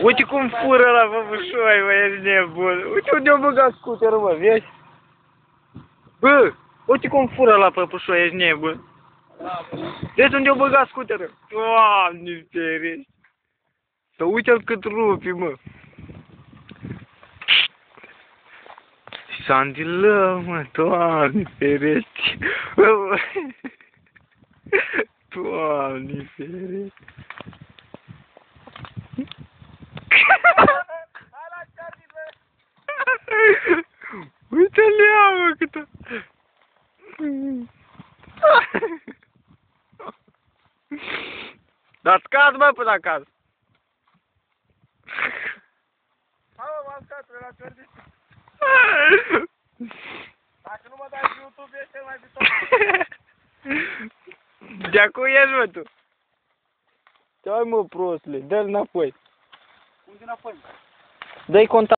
Uite cum fură la băbușoi, bă, ești nebun. Uite unde-o băgat scuterul, mă, vezi? Bă, uite cum fură la păpușoi, ești nebun. Vezi unde-o băgat scuterul? Doamne ferești. Să uite-l cât rupi, mă. Sandilă, mă, Doamne ferești. Doamne ferești. Uite-l ia, mă, câtă... Dar scad, mă, până acasă. Hai, mă, m-am scat, la cărdit. Dacă nu mă dai pe YouTube, ești cel mai viitor. De-acu ești, mă, tu. Stai, mă, prostule, dă-l înapoi. Unde înapoi? Dă-i contact.